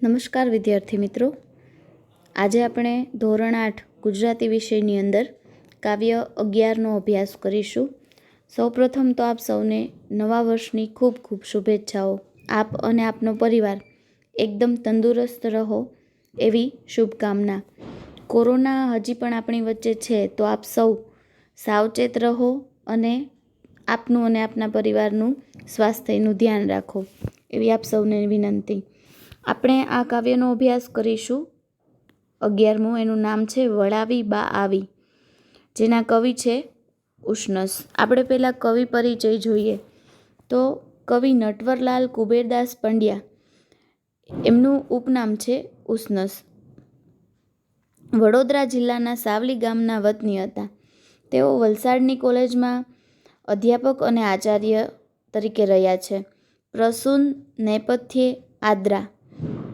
નમસ્કાર વિદ્યાર્થી મિત્રો, આજે આપણે ધોરણ 8 ગુજરાતી વિષયની અંદર કાવ્ય 11નો અભ્યાસ કરીશું. સૌપ્રથમ તો આપ સૌને નવા વર્ષની ખૂબ ખૂબ શુભેચ્છાઓ. આપ અને આપનો પરિવાર એકદમ તંદુરસ્ત રહો એવી શુભકામના. કોરોના હજી પણ આપણી વચ્ચે છે, તો આપ સૌ સાવચેત રહો અને આપનું અને આપના પરિવારનું સ્વાસ્થ્યનું ધ્યાન રાખો એવી આપ સૌને વિનંતી. આપણે આ કાવ્યનો અભ્યાસ કરીશું. 11મું એનું નામ છે વળાવી બા આવી, જેના કવિ છે ઉષ્ણસ. આપણે પહેલાં કવિ પરિચય જોઈએ તો કવિ નટવરલાલ કુબેરદાસ પંડ્યા, એમનું ઉપનામ છે ઉષ્ણસ. વડોદરા જિલ્લાના સાવલી ગામના વતની હતા. તેઓ વલસાડની કોલેજમાં અધ્યાપક અને આચાર્ય તરીકે રહ્યા છે. પ્રસૂન, નેપથ્યે, આદ્રા,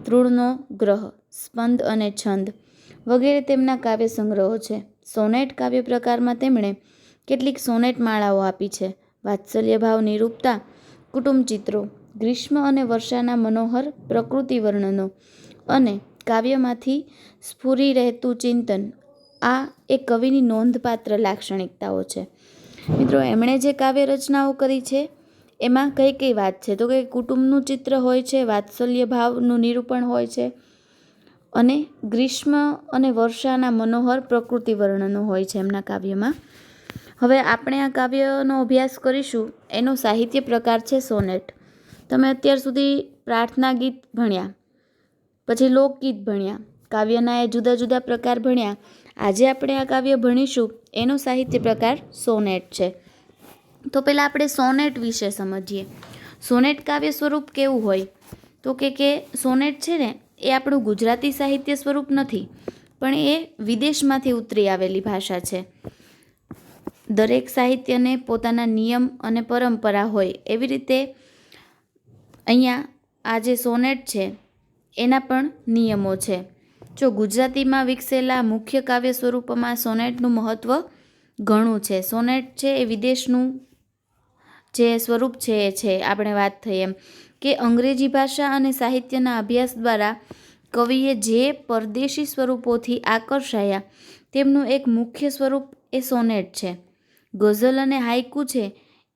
તૃણનો ગ્રહ, સ્પંદ અને છંદ વગેરે તેમના કાવ્ય સંગ્રહો છે. સોનેટ કાવ્ય પ્રકારમાં તેમણે કેટલીક સોનેટ માળાઓ આપી છે. વાત્સલ્ય ભાવ નિરૂપતા કુટુંબ ચિત્રો, ગ્રીષ્મ અને વર્ષાના મનોહર પ્રકૃતિ વર્ણનો અને કાવ્યમાંથી સ્ફુરી રહેતું ચિંતન, આ એક કવિની નોંધપાત્ર લાક્ષણિકતાઓ છે. મિત્રો, એમણે જે કાવ્ય રચનાઓ કરી છે એમાં કઈ કઈ વાત છે તો કે કુટુંબનું ચિત્ર હોય છે, વાત્સલ્ય ભાવનું નિરૂપણ હોય છે અને ગ્રીષ્મ અને વર્ષાના મનોહર પ્રકૃતિ વર્ણનો હોય છે એમના કાવ્યમાં. હવે આપણે આ કાવ્યનો અભ્યાસ કરીશું. એનો સાહિત્ય પ્રકાર છે સોનેટ. તમે અત્યાર સુધી પ્રાર્થના ગીત ભણ્યા, પછી લોકગીત ભણ્યા, કાવ્યના એ જુદા જુદા પ્રકાર ભણ્યા. આજે આપણે આ કાવ્ય ભણીશું એનો સાહિત્ય પ્રકાર સોનેટ છે. તો પહેલાં આપણે સોનેટ વિશે સમજીએ. સોનેટ કાવ્ય સ્વરૂપ કેવું હોય તો કે સોનેટ છે ને એ આપણું ગુજરાતી સાહિત્ય સ્વરૂપ નથી, પણ એ વિદેશમાંથી ઉતરી આવેલી ભાષા છે. દરેક સાહિત્યને પોતાના નિયમ અને પરંપરા હોય, એવી રીતે અહીંયા આ જે સોનેટ છે એના પણ નિયમો છે. જો ગુજરાતીમાં વિકસેલા મુખ્ય કાવ્ય સ્વરૂપોમાં સોનેટનું મહત્ત્વ ઘણું છે. સોનેટ છે એ વિદેશનું જે સ્વરૂપ છે એ છે. આપણે વાત થઈ એમ કે અંગ્રેજી ભાષા અને સાહિત્યના અભ્યાસ દ્વારા કવિએ જે પરદેશી સ્વરૂપોથી આકર્ષાયા તેમનું એક મુખ્ય સ્વરૂપ એ સોનેટ છે. ગઝલ અને હાઇકુ છે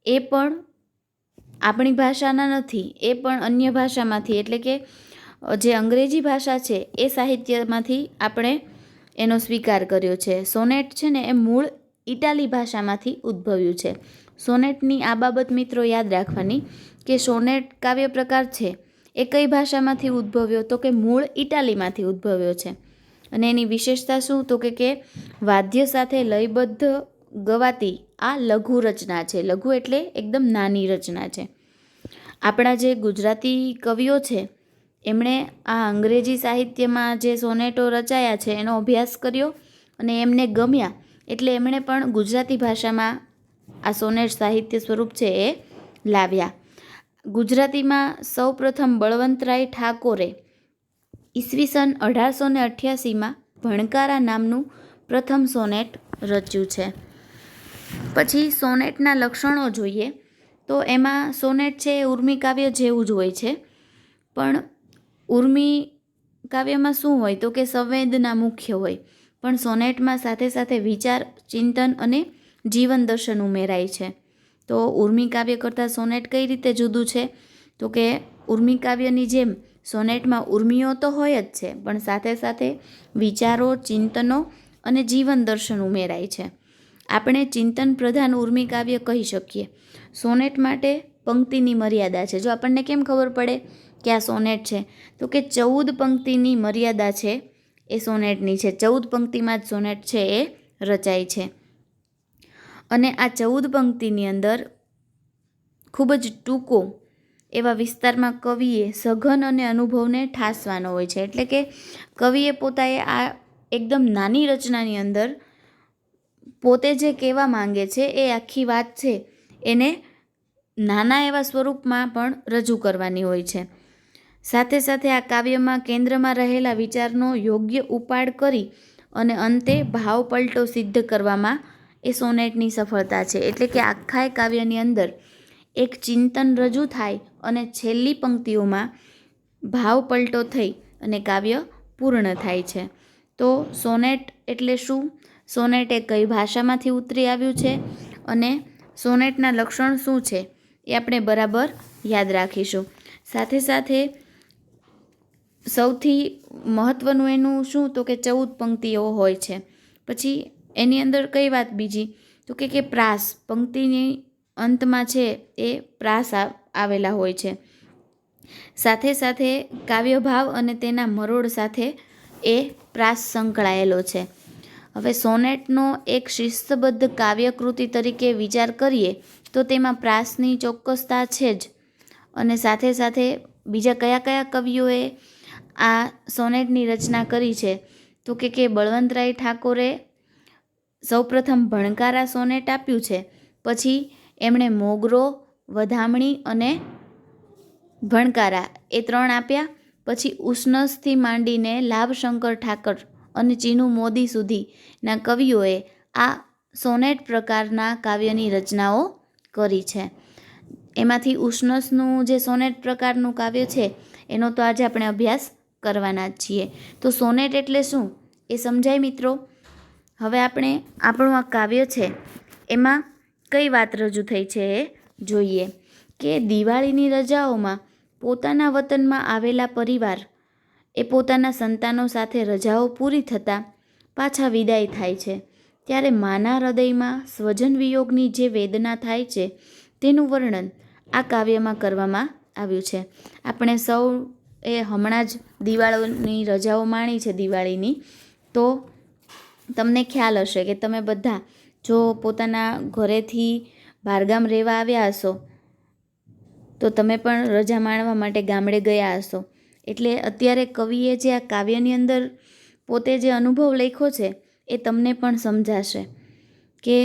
એ પણ આપણી ભાષાના નથી, એ પણ અન્ય ભાષામાંથી, એટલે કે જે અંગ્રેજી ભાષા છે એ સાહિત્યમાંથી આપણે એનો સ્વીકાર કર્યો છે. સોનેટ છે ને એ મૂળ ઇટાલી ભાષામાંથી ઉદ્ભવ્યું છે. સોનેટની આ બાબત મિત્રો યાદ રાખવાની કે સોનેટ કાવ્ય પ્રકાર છે એ કઈ ભાષામાંથી ઉદ્ભવ્યો તો કે મૂળ ઇટાલીમાંથી ઉદ્ભવ્યો છે. અને એની વિશેષતા શું તો કે વાદ્ય સાથે લયબદ્ધ ગવાતી આ લઘુ રચના છે. લઘુ એટલે એકદમ નાની રચના છે. આપણા જે ગુજરાતી કવિઓ છે એમણે આ અંગ્રેજી સાહિત્યમાં જે સોનેટો રચાયા છે એનો અભ્યાસ કર્યો અને એમને ગમ્યા, એટલે એમણે પણ ગુજરાતી ભાષામાં આ સોનેટ સાહિત્ય સ્વરૂપ છે એ લાવ્યા. ગુજરાતીમાં સૌપ્રથમ બળવંતરાય ઠાકોરે ઈસવીસન 1888માં ભણકારા નામનું પ્રથમ સોનેટ રચ્યું છે. પછી સોનેટના લક્ષણો જોઈએ તો એમાં સોનેટ છે એ ઉર્મી કાવ્ય જેવું જ હોય છે, પણ ઉર્મી કાવ્યમાં શું હોય તો કે સંવેદના મુખ્ય હોય, પણ સોનેટમાં સાથે સાથે વિચાર, ચિંતન અને જીવન દર્શન ઉમેરાય છે. તો ઉર્મી કાવ્ય કરતાં સોનેટ કઈ રીતે જુદું છે તો કે ઉર્મી કાવ્યની જેમ સોનેટમાં ઉર્મીઓ તો હોય જ છે, પણ સાથે સાથે વિચારો, ચિંતનો અને જીવન દર્શન ઉમેરાય છે. આપણે ચિંતન પ્રધાન ઉર્મી કાવ્ય કહી શકીએ. સોનેટ માટે પંક્તિની મર્યાદા છે. જો આપણને કેમ ખબર પડે કે આ સોનેટ છે તો કે 14 પંક્તિની મર્યાદા છે એ સોનેટની છે. 14 પંક્તિમાં જ સોનેટ છે એ રચાય છે. અને આ 14 પંક્તિની અંદર ખૂબ જ ટૂંકો એવા વિસ્તારમાં કવિએ સઘન અને અનુભવને ઠાસવાનો હોય છે. એટલે કે કવિએ પોતાએ આ એકદમ નાની રચનાની અંદર પોતે જે કહેવા માંગે છે એ આખી વાત છે એને નાના એવા સ્વરૂપમાં પણ રજૂ કરવાની હોય છે. સાથે સાથે આ કાવ્યમાં કેન્દ્રમાં રહેલા વિચારનો યોગ્ય ઉપાડ કરી અને અંતે ભાવ પલટો સિદ્ધ કરવામાં એ સોનેટની સફળતા છે. એટલે કે આખા કાવ્યની અંદર એક ચિંતન રજૂ થાય અને છેલ્લી પંક્તિઓમાં ભાવ પલટો થઈ અને કાવ્ય પૂર્ણ થાય છે. તો સોનેટ એટલે શું, સોનેટ એ કઈ ભાષામાંથી ઉતરી આવ્યું છે અને સોનેટના લક્ષણ શું છે એ આપણે બરાબર યાદ રાખીશું. સાથે સાથે સૌથી મહત્ત્વનું એનું શું તો કે 14 પંક્તિઓ હોય છે. પછી એની અંદર કઈ વાત બીજી તો કે પ્રાસ, પંક્તિની અંતમાં છે એ પ્રાસ આવેલા હોય છે. સાથે સાથે કાવ્યભાવ અને તેના મરોડ સાથે એ પ્રાસ સંકળાયેલો છે. હવે સોનેટનો એક શિસ્તબદ્ધ કાવ્યકૃતિ તરીકે વિચાર કરીએ તો તેમાં પ્રાસની ચોક્કસતા છે જ. અને સાથે સાથે બીજા કયા કયા કવિઓએ આ સોનેટની રચના કરી છે તો કે બળવંતરાય ઠાકોરે સૌપ્રથમ ભણકારા સોનેટ આપ્યું છે. પછી એમણે મોગરો, વધામણી અને ભણકારા એ 3 આપ્યા. પછી ઉષ્ણસથી માંડીને લાભશંકર ઠાકર અને ચીનુ મોદી સુધીના કવિઓએ આ સોનેટ પ્રકારના કાવ્યની રચનાઓ કરી છે. એમાંથી ઉષ્ણસનું જે સોનેટ પ્રકારનું કાવ્ય છે એનો તો આજે આપણે અભ્યાસ કરવાના જ છીએ. તો સોનેટ એટલે શું એ સમજાય મિત્રો? હવે આપણે આપણું આ કાવ્ય છે એમાં કઈ વાત રજૂ થઈ છે એ જોઈએ કે દિવાળીની રજાઓમાં પોતાના વતનમાં આવેલા પરિવાર એ પોતાના સંતાનો સાથે રજાઓ પૂરી થતાં પાછા વિદાય થાય છે. ત્યારે માના હૃદયમાં સ્વજન વિયોગની જે વેદના થાય છે તેનું વર્ણન આ કાવ્યમાં કરવામાં આવ્યું છે. આપણે સૌ એ હમણાં જ દિવાળીની રજાઓ માણી છે દિવાળીની, તો તમને ખ્યાલ હશે કે તમે બધા જો પોતાના ઘરેથી બહારગામ રહેવા આવ્યા હશો તો તમે પણ રજા માણવા માટે ગામડે ગયા હશો. એટલે અત્યારે કવિએ જે આ કાવ્યની અંદર પોતે જે અનુભવ લખ્યો છે એ તમને પણ સમજાશે કે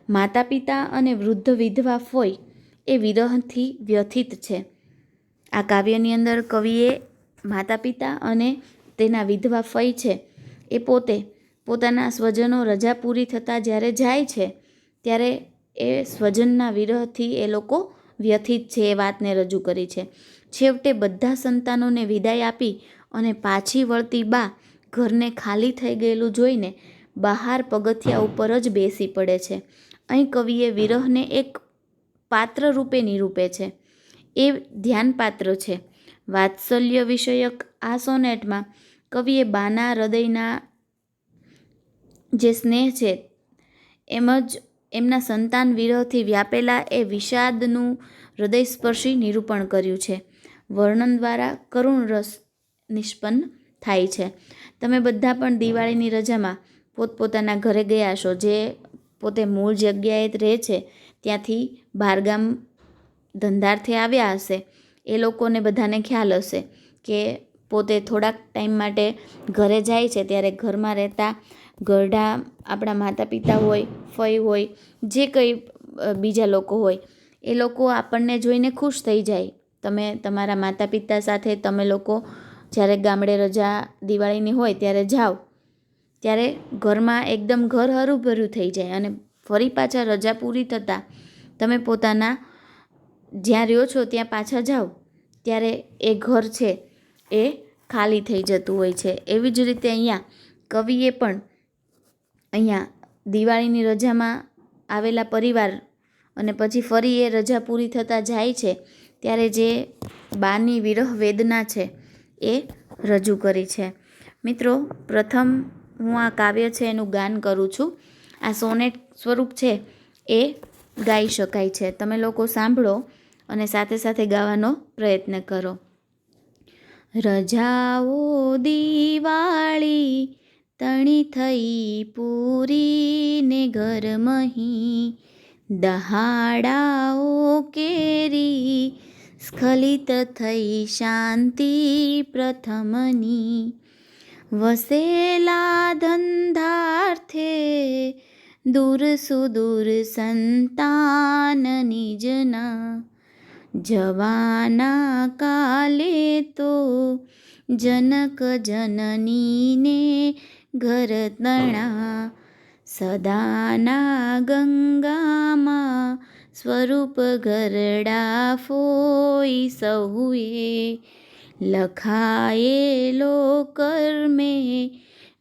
માતા પિતા અને વૃદ્ધ વિધવા ફોઈ એ વિરહથી વ્યથિત છે. આ કાવ્યની અંદર કવિએ માતા પિતા અને તેના વિધવા ફઈ છે એ પોતે પોતાના સ્વજનો રજા પૂરી થતાં જ્યારે જાય છે ત્યારે એ સ્વજનના વિરહથી એ લોકો વ્યથિત છે એ વાતને રજૂ કરી છે. છેવટે બધા સંતાનોને વિદાય આપી અને પાછી વળતી બા ઘરને ખાલી થઈ ગયેલું જોઈને બહાર પગથિયા ઉપર જ બેસી પડે છે. અહીં કવિએ વિરહને એક પાત્ર રૂપે નિરૂપે છે. એ ધ્યાનપાત્ર છે. વાત્સલ્ય વિષયક આ સોનેટમાં કવિએ બાના હૃદયના જે સ્નેહ છે એમ જ એમના સંતાન વિરહથી વ્યાપેલા એ વિષાદનું હૃદયસ્પર્શી નિરૂપણ કર્યું છે. વર્ણન દ્વારા કરુણ રસ નિષ્પન્ન થાય છે. તમે બધા પણ દિવાળીની રજામાં પોતપોતાના ઘરે ગયા છો, જે પોતે મૂળ જગ્યાએ રહે છે ત્યાંથી બહારગામ ધંધાર્થે આવ્યા હશે એ લોકોને બધાને ખ્યાલ હશે કે પોતે થોડાક ટાઈમ માટે ઘરે જાય છે ત્યારે ઘરમાં રહેતા ઘરડા આપણા માતા પિતા હોય, ફઈ હોય, જે કંઈ બીજા લોકો હોય એ લોકો આપણને જોઈને ખુશ થઈ જાય. તમે તમારા માતા પિતા સાથે તમે લોકો જ્યારે ગામડે રજા દિવાળીની હોય ત્યારે જાઓ ત્યારે ઘરમાં એકદમ ઘર હરુભર્યું થઈ જાય અને ફરી પાછા રજા પૂરી થતાં તમે પોતાના જ્યાં રહ્યો છો ત્યાં પાછા જાઓ ત્યારે એ ઘર છે એ ખાલી થઈ જતું હોય છે. એવી જ રીતે અહીંયા કવિએ પણ અહીંયા દિવાળીની રજામાં આવેલા પરિવાર અને પછી ફરી એ રજા પૂરી થતાં જાય છે ત્યારે જે બાની વિરહ વેદના છે એ રજૂ કરી છે. મિત્રો, પ્રથમ હું આ કાવ્ય છે એનું ગાન કરું છું. આ સોનેટ સ્વરૂપ છે એ ગાઈ શકાય છે. તમે લોકો સાંભળો અને સાથે સાથે ગાવાનો પ્રયત્ન કરો. રજાઓ દિવાળી તણી થઈ પૂરી ને ઘર મહી, દહાડાઓ કેરી સ્ખલિત થઈ શાંતિ પ્રથમની, વસેલા ધંધાર્થે દૂર સુદૂર સંતાન નિજના, જવાના કાલે તો જનક જનનીને ઘર તણા, સદાના ગંગામાં સ્વરૂપ ગરડા ફોઈ સહુએ, લખાયેલો કર્મે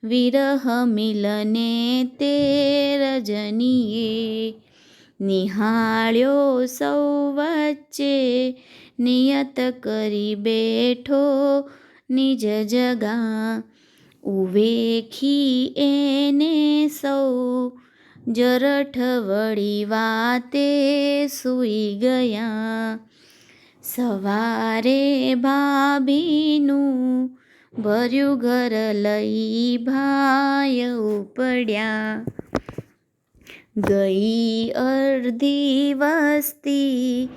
વિરહ મિલને તે રજનીએ, નિહાળ્યો સૌ વચ્ચે નિયત કરી બેઠો નિજ જગા, ઉવેખી એને સૌ જરઠ વળી વાતે સૂઈ ગયા. સવારે ભાભીનું ભર્યું ઘર લઈ ભાય ઉપડ્યા, ગઈ અડધી વસ્તી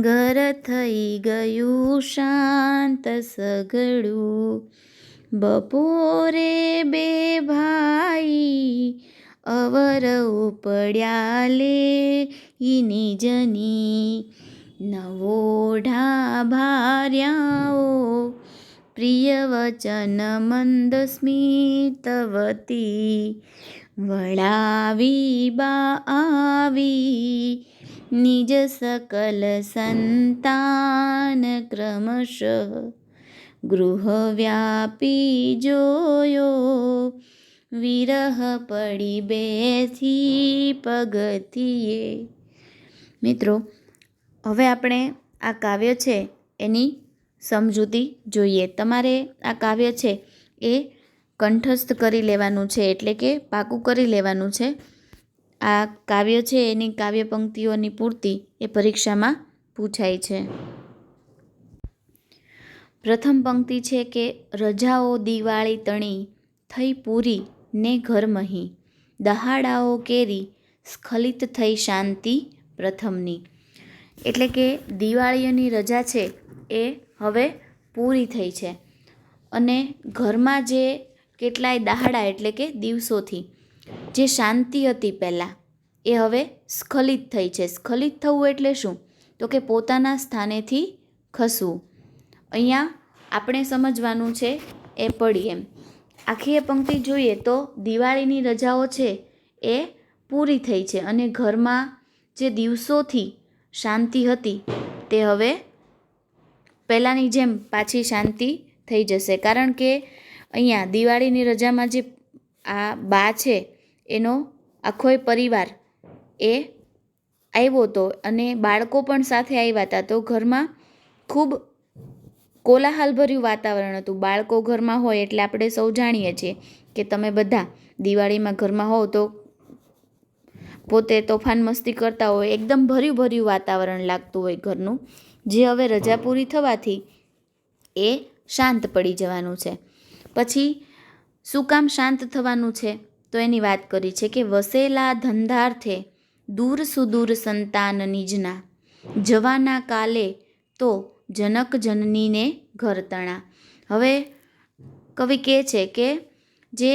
ઘર થઈ ગયું શાંત સઘળું. બપોરે બે ભાઈ અવર ઉપડ્યા લે નિજની, નવોઢા ભાર્યાઓ પ્રિય વચન મંદ સ્મિતવતી, વળાવી બા આવી નિજ સકલ સંતાન ક્રમશઃ, ગૃહ વ્યાપી જોયો વિરહ પડી બેથી પગથિયે. મિત્રો, હવે આપણે આ કાવ્ય છે એની સમજૂતી જોઈએ. તમારે આ કાવ્ય છે એ કંઠસ્થ કરી લેવાનું છે, એટલે કે પાકું કરી લેવાનું છે. આ કાવ્ય છે એની કાવ્ય પંક્તિઓની પૂર્તિ એ પરીક્ષામાં પૂછાય છે. પ્રથમ પંક્તિ છે કે રજાઓ દિવાળી તણી થઈ પૂરી ને ઘરમહી, દહાડાઓ કેરી સ્ખલિત થઈ શાંતિ પ્રથમની. એટલે કે દિવાળીની રજા છે એ હવે પૂરી થઈ છે અને ઘરમાં જે કેટલાય દહાડા એટલે કે દિવસોથી જે શાંતિ હતી પહેલાં એ હવે સ્ખલિત થઈ છે. સ્ખલિત થવું એટલે શું? તો કે પોતાના સ્થાનેથી ખસવું. અહીંયા આપણે સમજવાનું છે એ પડી એમ. આખી એ પંક્તિ જોઈએ તો દિવાળીની રજાઓ છે એ પૂરી થઈ છે અને ઘરમાં જે દિવસોથી શાંતિ હતી તે હવે પહેલાંની જેમ પાછી શાંતિ થઈ જશે. કારણ કે અહીંયા દિવાળીની રજામાં જે આ બા છે એનો આખોય પરિવાર એ આવ્યો હતો અને બાળકો પણ સાથે આવ્યા હતા. તો ઘરમાં ખૂબ કોલાહલભર્યું વાતાવરણ હતું. બાળકો ઘરમાં હોય એટલે આપણે સૌ જાણીએ છીએ કે તમે બધા દિવાળીમાં ઘરમાં હોવ તો પોતે તોફાન મસ્તી કરતા હોય, એકદમ ભર્યું વાતાવરણ લાગતું હોય ઘરનું, જે હવે રજા પૂરી થવાથી એ શાંત પડી જવાનું છે. પછી શું કામ શાંત થવાનું છે તો એની વાત કરી છે કે વસેલા ધંધાર્થે દૂર સુદૂર સંતાન નિજના, જવાના કાલે તો જનક જનનીને ઘર તણા. હવે કવિ કહે છે કે જે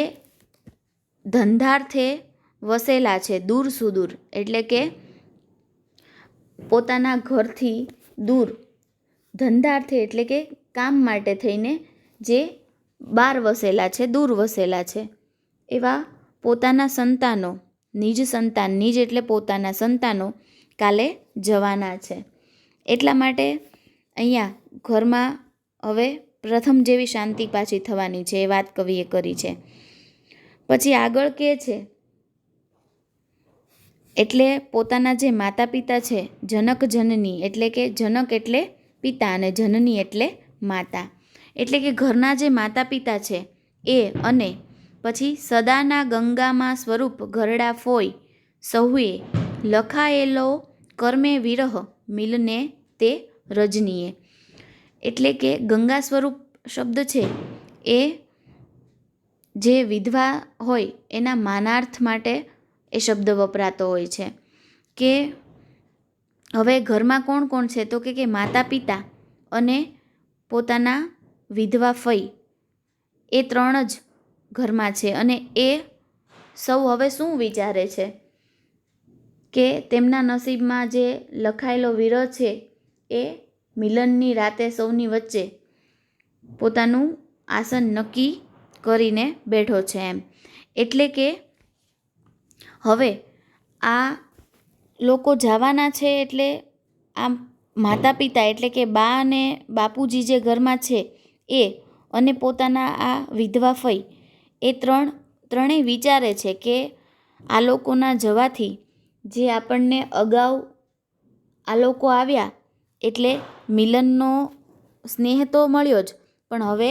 ધંધાર્થે વસેલા છે દૂર સુદૂર, એટલે કે પોતાના ઘરથી દૂર, ધંધાર્થે એટલે કે કામ માટે થઈને જે બહાર વસેલા છે, દૂર વસેલા છે, એવા પોતાના સંતાનો, નિજ સંતાન, નિજ એટલે પોતાના સંતાનો કાલે જવાના છે. એટલા માટે અહીંયા ઘરમાં હવે પ્રથમ જેવી શાંતિ પાછી થવાની છે એ વાત કવિએ કરી છે. પછી આગળ કહે છે એટલે પોતાના જે માતા પિતા છે, જનક જનની, એટલે કે જનક એટલે પિતા અને જનની એટલે માતા, એટલે કે ઘરના જે માતા પિતા છે એ, અને પછી સદાના ગંગામાં સ્વરૂપ ઘરડા ફોય સહુએ, લખાયેલો કર્મે વિરહ મિલને તે રજનીએ. એટલે કે ગંગા સ્વરૂપ શબ્દ છે એ જે વિધવા હોય એના માનાર્થ માટે એ શબ્દ વપરાતો હોય છે. કે હવે ઘરમાં કોણ કોણ છે તો કે માતા પિતા અને પોતાના વિધવા ફઈ, એ ત્રણ જ ઘરમાં છે. અને એ સૌ હવે શું વિચારે છે કે તેમના નસીબમાં જે લખાયેલો વિરહ છે એ મિલનની રાતે સૌની વચ્ચે પોતાનું આસન નક્કી કરીને બેઠો છે એમ. એટલે કે હવે આ લોકો જવાના છે એટલે આ માતા પિતા એટલે કે બા અને બાપુજી જે ઘરમાં છે એ અને પોતાના આ વિધવા ફઈ એ ત્રણેય વિચારે છે કે આ લોકોના જવાથી જે આપણને અગાઉ આ લોકો આવ્યા એટલે મિલનનો સ્નેહ તો મળ્યો જ, પણ હવે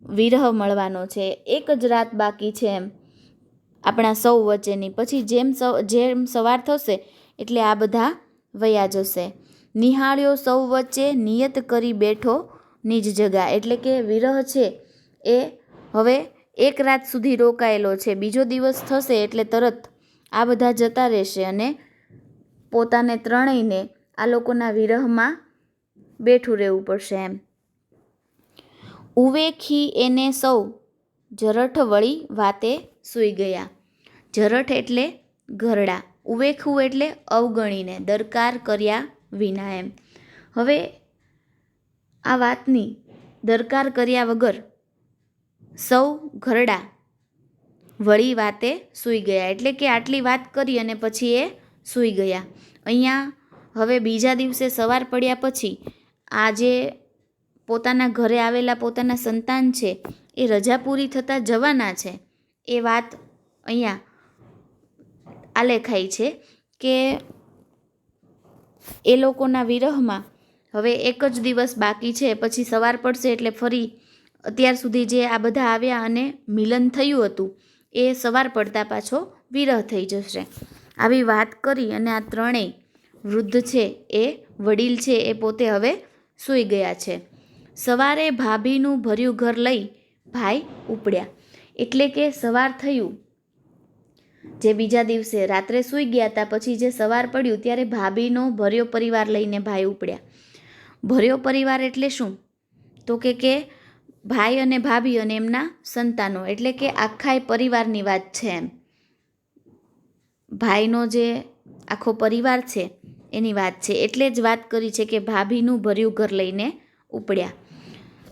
વિરહ મળવાનો છે. એક જ રાત બાકી છે એમ આપણા સૌ વચ્ચેની. પછી જેમ સવાર થશે એટલે આ બધા વયા જશે. નિહાળ્યો સૌ વચ્ચે નિયત કરી બેઠો નિજ જગા. એટલે કે વિરહ છે એ હવે એક રાત સુધી રોકાયેલો છે. બીજો દિવસ થશે એટલે તરત આ બધા જતા રહેશે અને પોતાને ત્રણેયને આ લોકોના વિરહમાં બેઠું રહેવું પડશે એમ. ઉવેખી એને સૌ જરઠ વળી વાતે સૂઈ ગયા. જરઠ એટલે ઘરડા, ઉવેખવું એટલે અવગણીને, દરકાર કર્યા વિના એમ. હવે આ વાતની દરકાર કર્યા વગર સૌ ઘરડા વળી વાતે સૂઈ ગયા. એટલે કે આટલી વાત કરી અને પછી એ સૂઈ ગયા. અહીંયા હવે બીજા દિવસે સવાર પડ્યા પછી આ જે પોતાના ઘરે આવેલા પોતાના સંતાન છે એ રજા પૂરી થતાં જવાના છે એ વાત અહીંયા આલેખાઈ છે કે એ લોકોના વિરહમાં હવે એક જ દિવસ બાકી છે. પછી સવાર પડશે એટલે ફરી અત્યાર સુધી જે આ બધા આવ્યા અને મિલન થયું હતું એ સવાર પડતા પાછો વિરહ થઈ જશે. આવી વાત કરી અને આ ત્રણેય વૃદ્ધ છે એ વડીલ છે એ પોતે હવે સૂઈ ગયા છે. સવારે ભાભીનું ભર્યું ઘર લઈ ભાઈ ઉપડ્યા. એટલે કે સવાર થયું જે બીજા દિવસે રાત્રે સૂઈ ગયા હતા પછી જે સવાર પડ્યું ત્યારે ભાભીનો ભર્યો પરિવાર લઈને ભાઈ ઉપડ્યા. ભર્યો પરિવાર એટલે શું? તો કે ભાઈ અને ભાભી અને એમના સંતાનો, એટલે કે આખા પરિવારની વાત છે એમ. ભાઈનો જે આખો પરિવાર છે એની વાત છે. એટલે જ વાત કરી છે કે ભાભીનું ભર્યું ઘર લઈને ઉપડ્યા.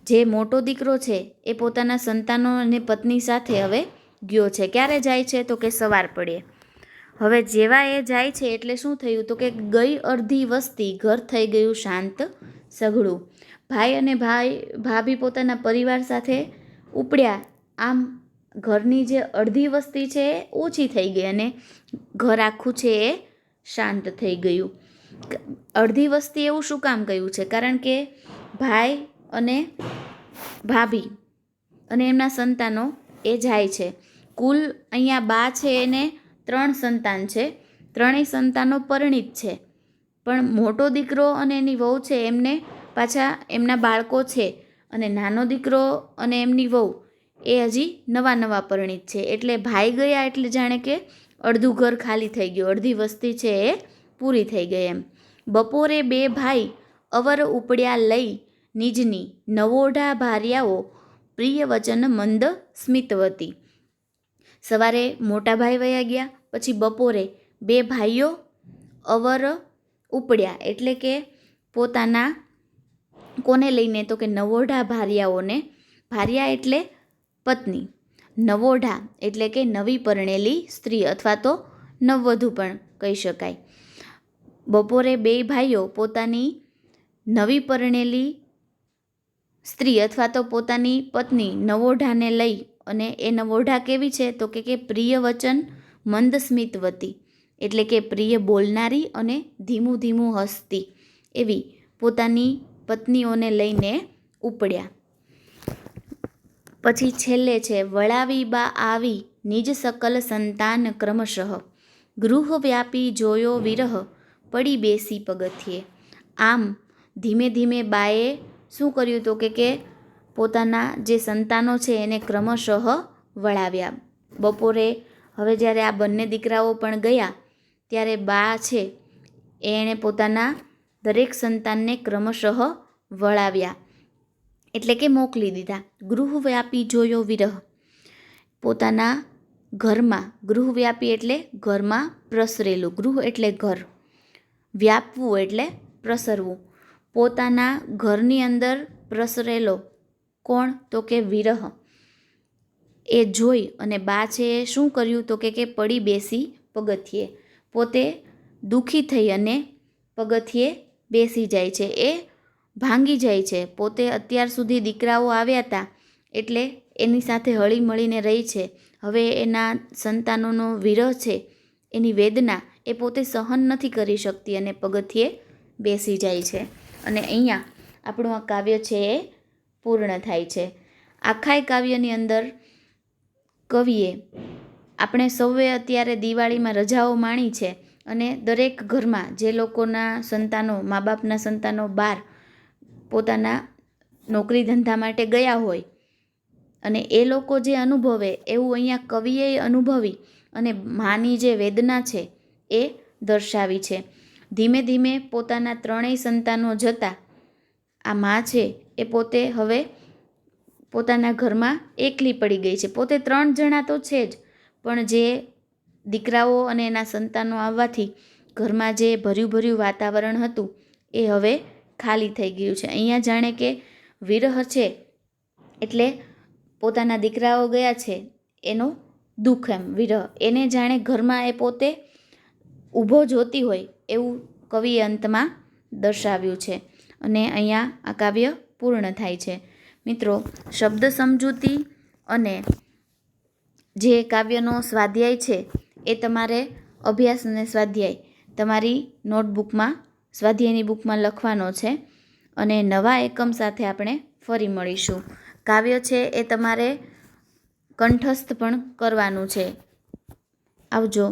જે મોટો દીકરો છે એ પોતાના સંતાનો અને પત્ની સાથે હવે ગયો છે. ક્યારે જાય છે? તો કે સવાર પડે. હવે જેવા એ જાય છે એટલે શું થયું? તો કે ગઈ અડધી વસ્તી ઘર થઈ ગયું શાંત સઘળું. ભાઈ અને ભાભી પોતાના પરિવાર સાથે ઉપડ્યા. આમ ઘરની જે અડધી વસ્તી છે એ ઓછી થઈ ગઈ અને ઘર આખું છે એ શાંત થઈ ગયું. અડધી વસ્તી એવું શું કામ કહ્યું છે? કારણ કે ભાઈ અને ભાભી અને એમના સંતાનો એ જાય છે. કુલ અહીંયા બા છે એને 3 સંતાન છે. ત્રણેય સંતાનો પરિણીત છે, પણ મોટો દીકરો અને એની વહુ છે એમને પાછા એમના બાળકો છે, અને નાનો દીકરો અને એમની વહુ એ હજી નવા પરિણીત છે. એટલે ભાઈ ગયા એટલે જાણે કે અડધું ઘર ખાલી થઈ ગયું, અડધી વસ્તી છે એ પૂરી થઈ ગઈ એમ. બપોરે 2 ભાઈ અવર ઉપડ્યા લઈ નિજની નવોઢા ભાર્યાઓ પ્રિય વચન મંદ સ્મિતવતી. સવારે મોટા ભાઈ વયા ગયા, પછી બપોરે 2 ભાઈઓ અવર ઉપડ્યા. એટલે કે પોતાના કોને લઈને? તો કે નવોઢા ભાર્યાઓને. ભાર્યા એટલે પત્ની, નવોઢા એટલે કે નવી પરણેલી સ્ત્રી અથવા તો નવવધુ પણ કહી શકાય. બપોરે 2 ભાઈઓ પોતાની નવી પરણેલી સ્ત્રી અથવા તો પોતાની પત્ની નવોઢાને લઈ, અને એ નવોઢા કેવી છે? તો કે પ્રિય વચન મંદ સ્મિતવતી, એટલે કે પ્રિય બોલનારી અને ધીમું ધીમું હસતી એવી પોતાની પત્નીઓને લઈને ઉપડ્યા. પછી છેલ્લે છે વળાવી બા આવી નિજ સકલ સંતાન ક્રમશઃ ગૃહ વ્યાપી જોયો વિરહ પડી બેસી પગથિયે. આમ ધીમે ધીમે બાએ શું કર્યું? તો કે પોતાના જે સંતાનો છે એને ક્રમશઃ વળાવ્યા. બપોરે હવે જ્યારે આ બંને દીકરાઓ પણ ગયા ત્યારે બા છે એણે પોતાના દરેક સંતાનને ક્રમશઃ વળાવ્યા, એટલે કે મોકલી દીધા. ગૃહ વ્યાપી જોયો વિરહ, પોતાના ઘરમાં, ગૃહવ્યાપી એટલે ઘરમાં પ્રસરેલું, ગૃહ એટલે ઘર, વ્યાપવું એટલે પ્રસરવું. પોતાના ઘરની અંદર પ્રસરેલો કોણ? તો કે વિરહ. એ જોઈ અને બા છે એ શું કર્યું? તો કે પડી બેસી પગથિયે. પોતે દુઃખી થઈ અને પગથિયે બેસી જાય છે. એ ભાંગી જાય છે. પોતે અત્યાર સુધી દીકરાઓ આવ્યા હતા એટલે એની સાથે હળી મળીને રહી છે. હવે એના સંતાનોનો વિરહ છે, એની વેદના એ પોતે સહન નથી કરી શકતી અને પગથિયે બેસી જાય છે. અને અહીંયા આપણું આ કાવ્ય છે એ પૂર્ણ થાય છે. આખાય કાવ્યની અંદર કવિએ, આપણે સૌએ અત્યારે દિવાળીમાં રજાઓ માણી છે અને દરેક ઘરમાં જે લોકોના સંતાનો, મા બાપના સંતાનો બહાર પોતાના નોકરી ધંધા માટે ગયા હોય અને એ લોકો જે અનુભવે એવું અહીંયા કવિએ અનુભવી અને માની જે વેદના છે એ દર્શાવી છે. ધીમે ધીમે પોતાના ત્રણેય સંતાનો જતા આ મા છે એ પોતે હવે પોતાના ઘરમાં એકલી પડી ગઈ છે. પોતે 3 જણા તો છે જ, પણ જે દીકરાઓ અને એના સંતાનો આવવાથી ઘરમાં જે ભર્યું વાતાવરણ હતું એ હવે ખાલી થઈ ગયું છે. અહીંયા જાણે કે વિરહ છે એટલે પોતાના દીકરાઓ ગયા છે એનો દુઃખ, એમ વિરહ એને જાણે ઘરમાં એ પોતે ઊભો જોતી હોય એવું કવિએ અંતમાં દર્શાવ્યું છે. અને અહીંયા આ કાવ્ય પૂર્ણ થાય છે. મિત્રો, શબ્દ સમજૂતી અને જે કાવ્યનો સ્વાધ્યાય છે એ તમારે અભ્યાસ અને સ્વાધ્યાય તમારી નોટબુકમાં, સ્વાધ્યાયની બુકમાં લખવાનો છે. અને નવા એકમ સાથે આપણે ફરી મળીશું. કાવ્ય છે એ તમારે કંઠસ્થ પણ કરવાનું છે. આવજો.